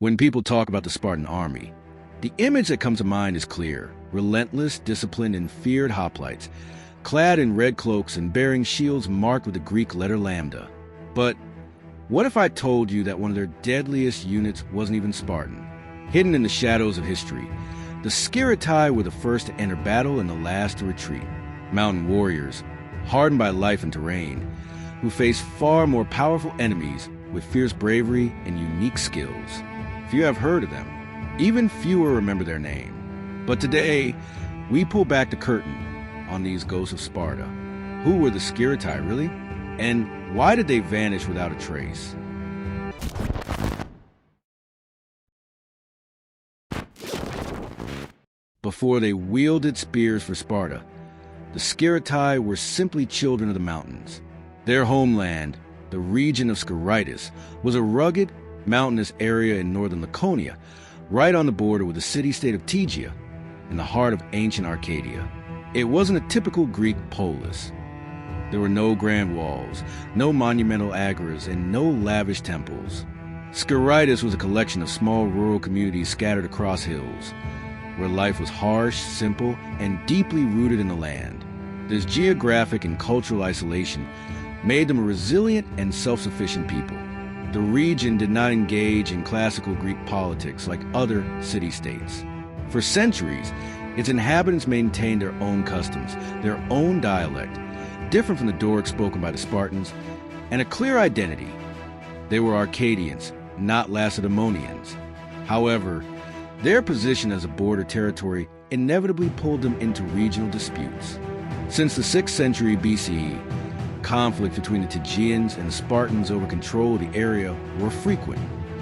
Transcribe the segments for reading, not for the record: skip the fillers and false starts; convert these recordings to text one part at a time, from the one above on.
When people talk about the Spartan army, the image that comes to mind is clear: relentless, disciplined, and feared hoplites, clad in red cloaks and bearing shields marked with the Greek letter lambda. But what if I told you that one of their deadliest units wasn't even Spartan? Hidden in the shadows of history, the Skiritai were the first to enter battle and the last to retreat. Mountain warriors, hardened by life and terrain, who faced far more powerful enemies with fierce bravery and unique skills. Few have heard of them. Even fewer remember their name. But today, we pull back the curtain on these ghosts of Sparta. Who were the Skiritai, really? And why did they vanish without a trace? Before they wielded spears for Sparta, the Skiritai were simply children of the mountains. Their homeland, the region of Skiritis, was a rugged, mountainous area in northern Laconia, right on the border with the city-state of Tegea, in the heart of ancient Arcadia. It wasn't a typical Greek polis. There were no grand walls, no monumental agoras, and no lavish temples. Skiritis was a collection of small rural communities scattered across hills, where life was harsh, simple, and deeply rooted in the land. This geographic and cultural isolation made them a resilient and self-sufficient people. The region did not engage in classical Greek politics like other city-states. For centuries, its inhabitants maintained their own customs, their own dialect, different from the Doric spoken by the Spartans, and a clear identity. They were Arcadians, not Lacedaemonians. However, their position as a border territory inevitably pulled them into regional disputes. Since the 6th century BCE, conflicts between the Tegeans and the Spartans over control of the area were frequent.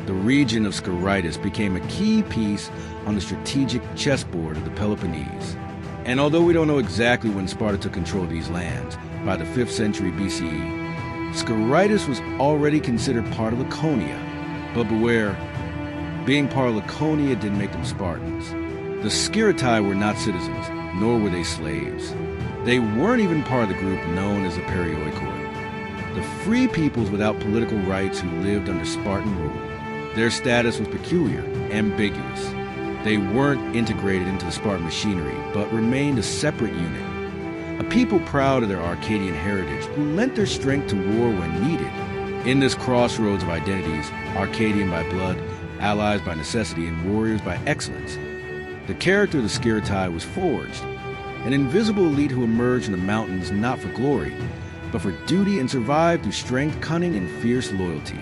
The region of Skiritis became a key piece on the strategic chessboard of the Peloponnese. And although we don't know exactly when Sparta took control of these lands, by the 5th century BCE, Skiritis was already considered part of Laconia. But beware, being part of Laconia didn't make them Spartans. The Skiritai were not citizens, nor were they slaves. They weren't even part of the group known as the perioikoi, the free peoples without political rights who lived under Spartan rule. Their status was peculiar, ambiguous. They weren't integrated into the Spartan machinery, but remained a separate unit. A people proud of their Arcadian heritage who lent their strength to war when needed. In this crossroads of identities, Arcadian by blood, allies by necessity, and warriors by excellence, the character of the Skiritai was forged, an invisible elite who emerged in the mountains not for glory, but for duty and survived through strength, cunning, and fierce loyalty.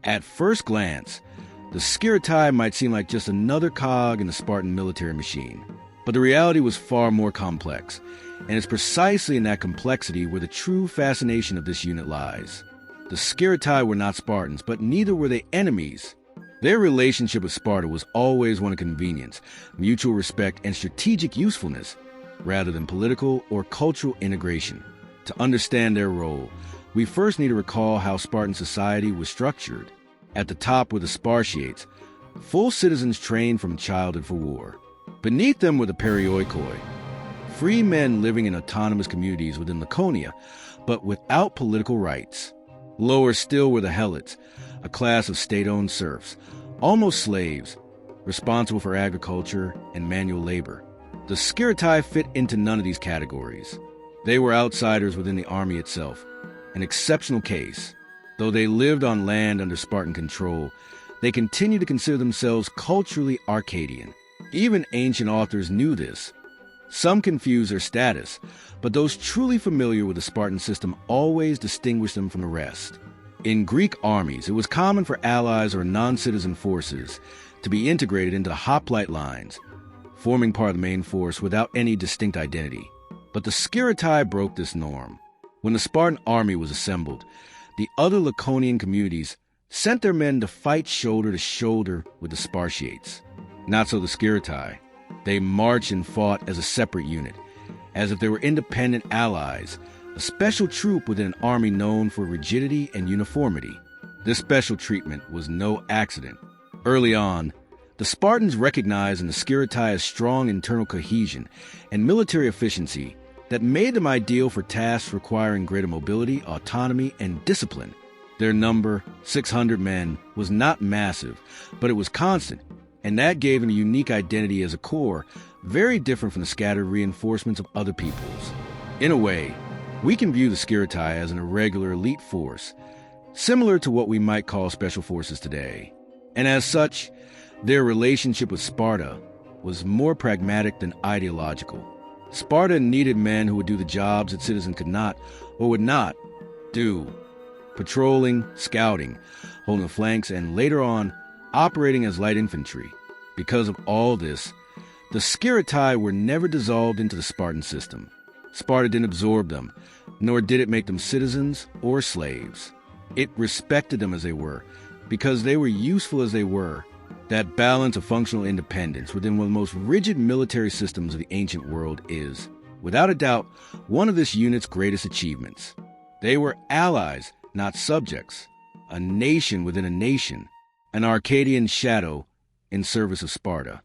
At first glance, the Skiritai might seem like just another cog in the Spartan military machine. But the reality was far more complex, and it's precisely in that complexity where the true fascination of this unit lies. The Skiritai were not Spartans, but neither were they enemies. Their relationship with Sparta was always one of convenience, mutual respect, and strategic usefulness, rather than political or cultural integration. To understand their role, we first need to recall how Spartan society was structured. At the top were the Spartiates, full citizens trained from childhood for war. Beneath them were the perioikoi, free men living in autonomous communities within Laconia, but without political rights. Lower still were the helots, a class of state-owned serfs, almost slaves, responsible for agriculture and manual labor. The Skiritai fit into none of these categories. They were outsiders within the army itself, an exceptional case. Though they lived on land under Spartan control, they continued to consider themselves culturally Arcadian. Even ancient authors knew this. Some confused their status, but those truly familiar with the Spartan system always distinguished them from the rest. In Greek armies, it was common for allies or non-citizen forces to be integrated into the hoplite lines, forming part of the main force without any distinct identity. But the Skiritai broke this norm. When the Spartan army was assembled, the other Laconian communities sent their men to fight shoulder to shoulder with the Spartiates. Not so the Skiritai. They marched and fought as a separate unit, as if they were independent allies, a special troop within an army known for rigidity and uniformity. This special treatment was no accident. Early on, The Spartans recognized in the Skiritai strong internal cohesion and military efficiency that made them ideal for tasks requiring greater mobility, autonomy, and discipline. Their number, 600 men, was not massive, but it was constant, and that gave them a unique identity as a corps, very different from the scattered reinforcements of other peoples. In a way, we can view the Skiritai as an irregular elite force, similar to what we might call special forces today. And as such, their relationship with Sparta was more pragmatic than ideological. Sparta needed men who would do the jobs that citizens could not or would not do. Patrolling, scouting, holding the flanks, and later on, operating as light infantry. Because of all this, the Skiritai were never dissolved into the Spartan system. Sparta didn't absorb them, nor did it make them citizens or slaves. It respected them as they were, because they were useful as they were. That balance of functional independence within one of the most rigid military systems of the ancient world is, without a doubt, one of this unit's greatest achievements. They were allies, not subjects, a nation within a nation, an Arcadian shadow in service of Sparta.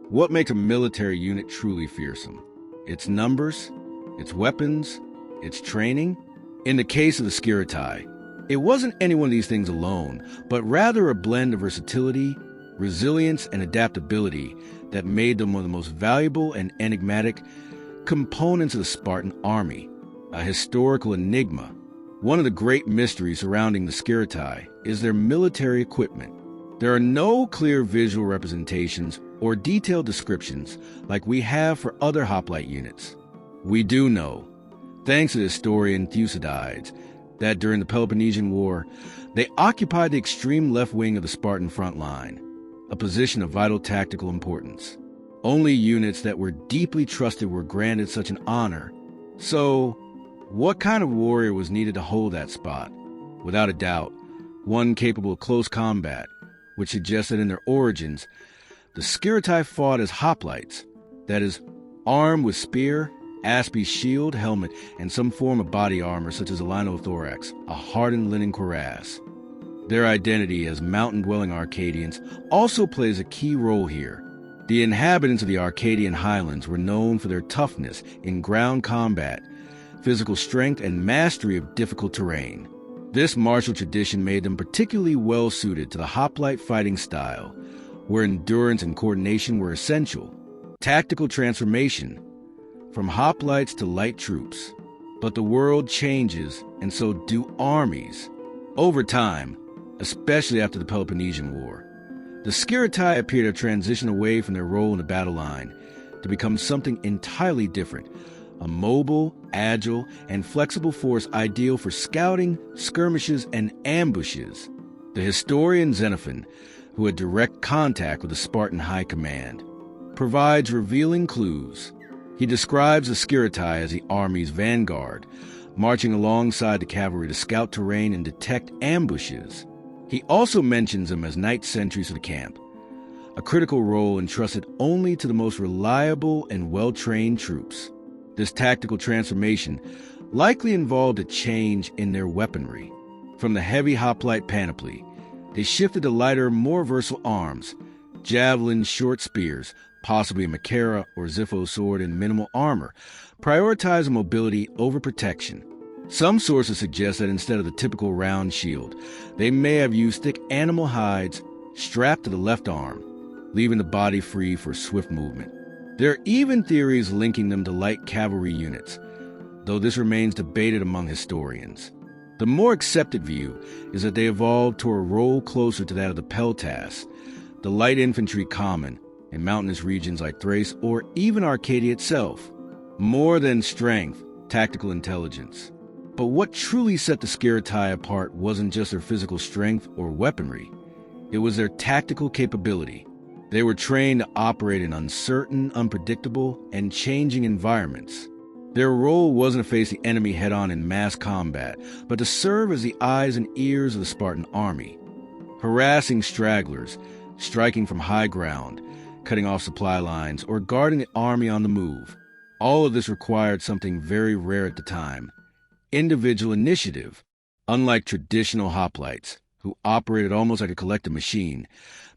What makes a military unit truly fearsome? Its numbers, its weapons, its training? In the case of the Skiritai, it wasn't any one of these things alone, but rather a blend of versatility, resilience, and adaptability that made them one of the most valuable and enigmatic components of the Spartan army, a historical enigma. One of the great mysteries surrounding the Skiritai is their military equipment. There are no clear visual representations or detailed descriptions like we have for other hoplite units. We do know, thanks to the historian Thucydides, that during the Peloponnesian War, they occupied the extreme left wing of the Spartan front line, a position of vital tactical importance. Only units that were deeply trusted were granted such an honor. So, what kind of warrior was needed to hold that spot? Without a doubt, one capable of close combat, which suggests that in their origins, the Skiritai fought as hoplites, that is, armed with spear, aspie shield, helmet, and some form of body armor such as a linothorax, a hardened linen cuirass. Their identity as mountain-dwelling Arcadians also plays a key role here. The inhabitants of the Arcadian highlands were known for their toughness in ground combat, physical strength, and mastery of difficult terrain. This martial tradition made them particularly well-suited to the hoplite fighting style, where endurance and coordination were essential. Tactical transformation, from hoplites to light troops. But the world changes, and so do armies. Over time, especially after the Peloponnesian War, the Skiritai appear to transition away from their role in the battle line to become something entirely different, a mobile, agile, and flexible force ideal for scouting, skirmishes, and ambushes. The historian Xenophon, who had direct contact with the Spartan high command, provides revealing clues. He describes the Skiritai as the army's vanguard, marching alongside the cavalry to scout terrain and detect ambushes. He also mentions them as night sentries of the camp, a critical role entrusted only to the most reliable and well-trained troops. This tactical transformation likely involved a change in their weaponry. From the heavy hoplite panoply, they shifted to lighter, more versatile arms, javelins, short spears, possibly a machaira or Zipho sword, and minimal armor, prioritizing mobility over protection. Some sources suggest that instead of the typical round shield, they may have used thick animal hides strapped to the left arm, leaving the body free for swift movement. There are even theories linking them to light cavalry units, though this remains debated among historians. The more accepted view is that they evolved to a role closer to that of the peltasts, the light infantry common in mountainous regions like Thrace or even Arcadia itself. More than strength, tactical intelligence. But what truly set the Skiritai apart wasn't just their physical strength or weaponry. It was their tactical capability. They were trained to operate in uncertain, unpredictable, and changing environments. Their role wasn't to face the enemy head-on in mass combat, but to serve as the eyes and ears of the Spartan army, harassing stragglers, striking from high ground, cutting off supply lines, or guarding the army on the move. All of this required something very rare at the time: individual initiative. Unlike traditional hoplites, who operated almost like a collective machine,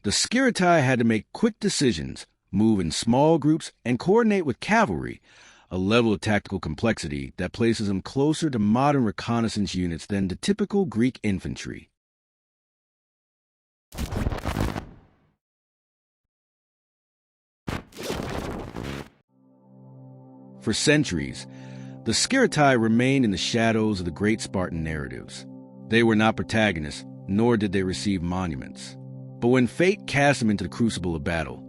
the Skiritai had to make quick decisions, move in small groups, and coordinate with cavalry, a level of tactical complexity that places them closer to modern reconnaissance units than the typical Greek infantry. For centuries, the Skiritai remained in the shadows of the great Spartan narratives. They were not protagonists, nor did they receive monuments. But when fate cast them into the crucible of battle,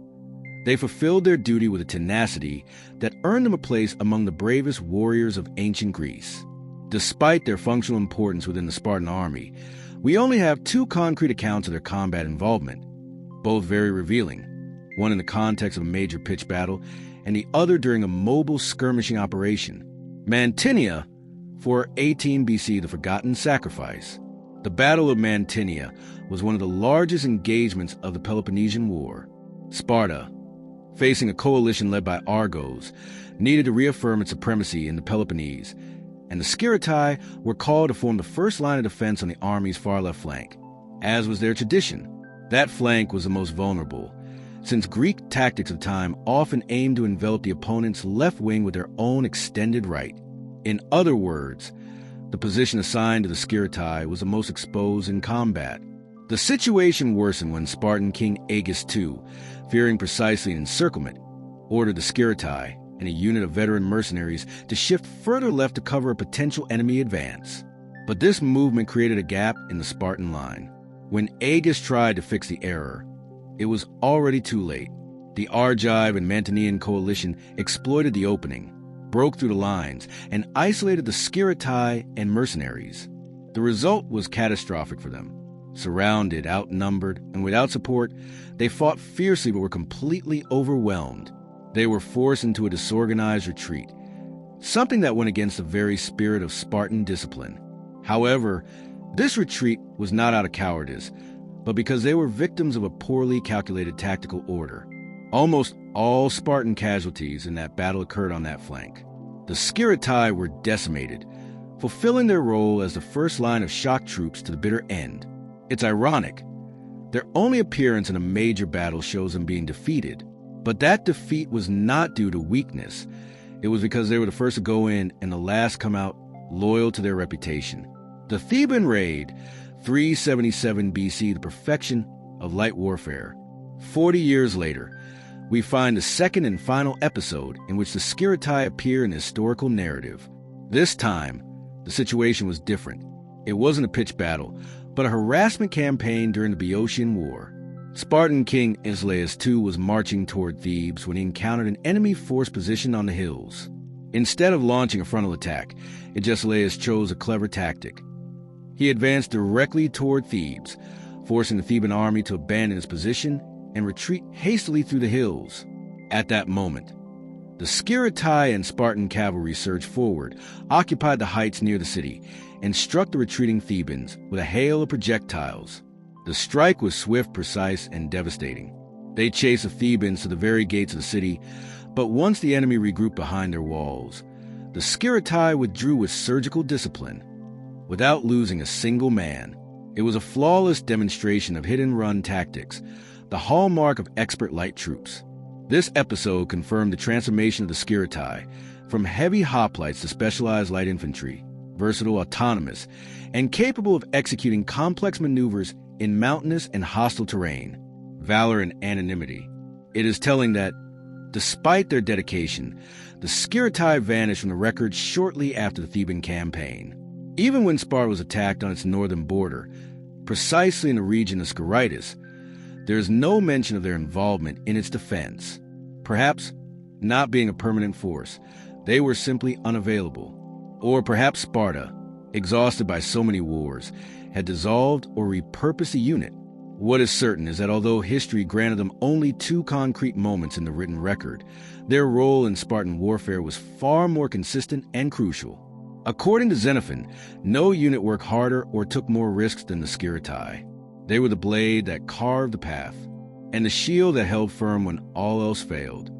they fulfilled their duty with a tenacity that earned them a place among the bravest warriors of ancient Greece. Despite their functional importance within the Spartan army, we only have two concrete accounts of their combat involvement, both very revealing, one in the context of a major pitched battle and the other during a mobile skirmishing operation. Mantinea, 418 BC, the Forgotten Sacrifice. The Battle of Mantinea was one of the largest engagements of the Peloponnesian War. Sparta, facing a coalition led by Argos, needed to reaffirm its supremacy in the Peloponnese, and the Skiritai were called to form the first line of defense on the army's far left flank. As was their tradition, that flank was the most vulnerable, since Greek tactics of time often aimed to envelop the opponent's left wing with their own extended right. In other words, the position assigned to the Skiritai was the most exposed in combat. The situation worsened when Spartan King Agis II, fearing precisely an encirclement, ordered the Skiritai and a unit of veteran mercenaries to shift further left to cover a potential enemy advance. But this movement created a gap in the Spartan line. When Agis tried to fix the error, it was already too late. The Argive and Mantinean coalition exploited the opening, broke through the lines, and isolated the Skiritai and mercenaries. The result was catastrophic for them. Surrounded, outnumbered, and without support, they fought fiercely but were completely overwhelmed. They were forced into a disorganized retreat, something that went against the very spirit of Spartan discipline. However, this retreat was not out of cowardice, but because they were victims of a poorly calculated tactical order. Almost all Spartan casualties in that battle occurred on that flank. The Skiritai were decimated, fulfilling their role as the first line of shock troops to the bitter end. It's ironic. Their only appearance in a major battle shows them being defeated, but that defeat was not due to weakness. It was because they were the first to go in and the last come out, loyal to their reputation. The Theban raid, 377 BC, the perfection of light warfare. 40 years later, we find the second and final episode in which the Skiritai appear in the historical narrative. This time, the situation was different. It wasn't a pitched battle, but a harassment campaign during the Boeotian War. Spartan King Agis II was marching toward Thebes when he encountered an enemy force positioned on the hills. Instead of launching a frontal attack, Agis chose a clever tactic. He advanced directly toward Thebes, forcing the Theban army to abandon its position and retreat hastily through the hills. At that moment, the Skiritai and Spartan cavalry surged forward, occupied the heights near the city, and struck the retreating Thebans with a hail of projectiles. The strike was swift, precise, and devastating. They chased the Thebans to the very gates of the city, but once the enemy regrouped behind their walls, the Skiritai withdrew with surgical discipline, without losing a single man. It was a flawless demonstration of hit-and-run tactics, the hallmark of expert light troops. This episode confirmed the transformation of the Skiritai from heavy hoplites to specialized light infantry, versatile, autonomous, and capable of executing complex maneuvers in mountainous and hostile terrain. Valor and anonymity. It is telling that, despite their dedication, the Skiritai vanished from the record shortly after the Theban campaign. Even when Sparta was attacked on its northern border, precisely in the region of Skiritis, there is no mention of their involvement in its defense. Perhaps, not being a permanent force, they were simply unavailable. Or perhaps Sparta, exhausted by so many wars, had dissolved or repurposed the unit. What is certain is that although history granted them only two concrete moments in the written record, their role in Spartan warfare was far more consistent and crucial. According to Xenophon, no unit worked harder or took more risks than the Skiritai. They were the blade that carved the path, and the shield that held firm when all else failed.